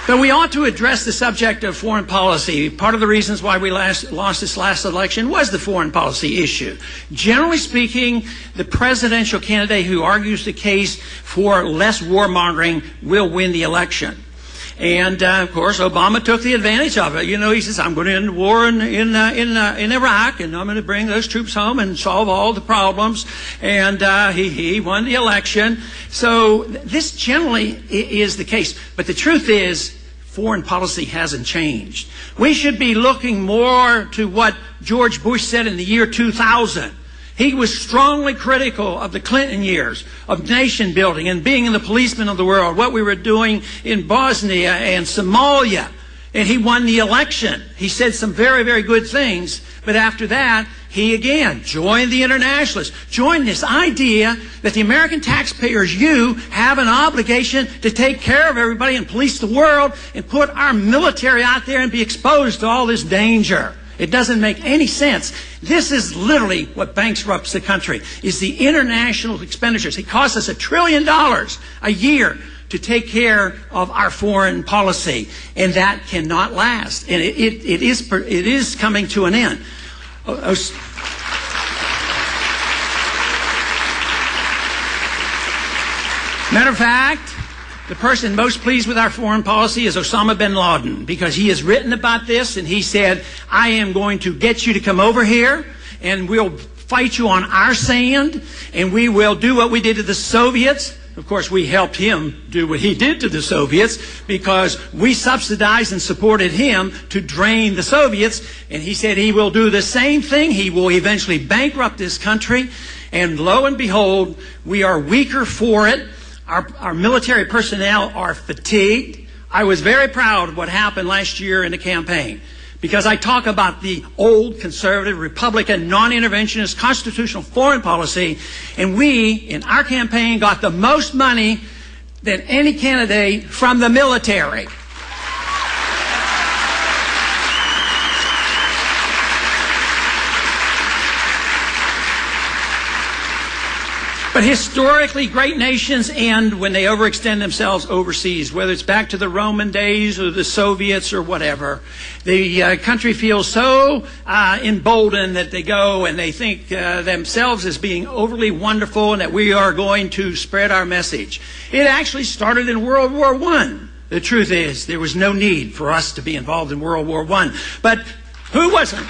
But we ought to address the subject of foreign policy. Part of the reasons why we lost this last election was the foreign policy issue. Generally speaking, the presidential candidate who argues the case for less warmongering will win the election. And, of course, Obama took the advantage of it. You know, he says, I'm going to end the war in Iraq, and I'm going to bring those troops home and solve all the problems. And he won the election. So this generally is the case. But the truth is, foreign policy hasn't changed. We should be looking more to what George Bush said in the year 2000. He was strongly critical of the Clinton years, of nation building and being the policeman of the world, what we were doing in Bosnia and Somalia. And he won the election. He said some very, very good things. But after that, he again joined the internationalists, joined this idea that the American taxpayers, you, have an obligation to take care of everybody and police the world and put our military out there and be exposed to all this danger. It doesn't make any sense. This is literally what bankrupts the country, is the international expenditures. It costs us $1 trillion a year to take care of our foreign policy, and that cannot last. And it is coming to an end. Matter of fact, the person most pleased with our foreign policy is Osama bin Laden, because he has written about this, and he said, I am going to get you to come over here, and we'll fight you on our sand, and we will do what we did to the Soviets. Of course, we helped him do what he did to the Soviets because we subsidized and supported him to drain the Soviets. And he said he will do the same thing. He will eventually bankrupt this country. And lo and behold, we are weaker for it. Our military personnel are fatigued. I was very proud of what happened last year in the campaign, because I talk about the old conservative, Republican, non-interventionist, constitutional foreign policy, and we, in our campaign, got the most money than any candidate from the military. But historically, great nations end when they overextend themselves overseas, whether it's back to the Roman days or the Soviets or whatever. The country feels so emboldened that they go and they think themselves as being overly wonderful and that we are going to spread our message. It actually started in World War I. The truth is, there was no need for us to be involved in World War I. But who wasn't?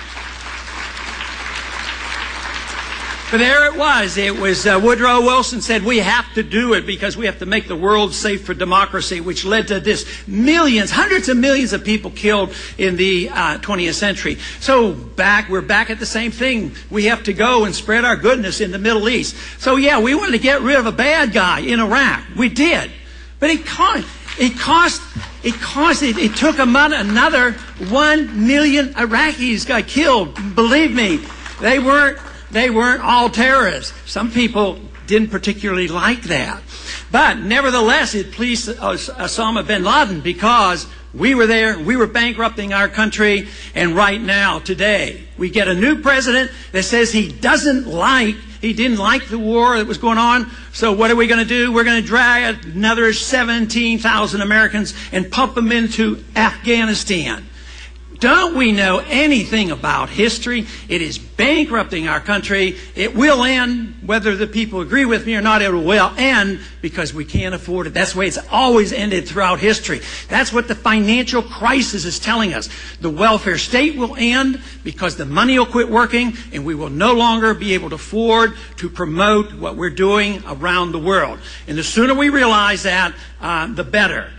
But there it was. It was Woodrow Wilson said we have to do it because we have to make the world safe for democracy, which led to this millions, hundreds of millions of people killed in the 20th century. So we're back at the same thing. We have to go and spread our goodness in the Middle East. So yeah, we wanted to get rid of a bad guy in Iraq. We did. But it took another 1 million Iraqis got killed. Believe me, they weren't all terrorists. Some people didn't particularly like that. But nevertheless, it pleased Osama bin Laden because we were there, we were bankrupting our country, and right now, today, we get a new president that says he didn't like the war that was going on, so what are we going to do? We're going to drag another 17,000 Americans and pump them into Afghanistan. Don't we know anything about history? It is bankrupting our country. It will end, whether the people agree with me or not, it will end because we can't afford it. That's the way it's always ended throughout history. That's what the financial crisis is telling us. The welfare state will end because the money will quit working and we will no longer be able to afford to promote what we're doing around the world. And the sooner we realize that, the better.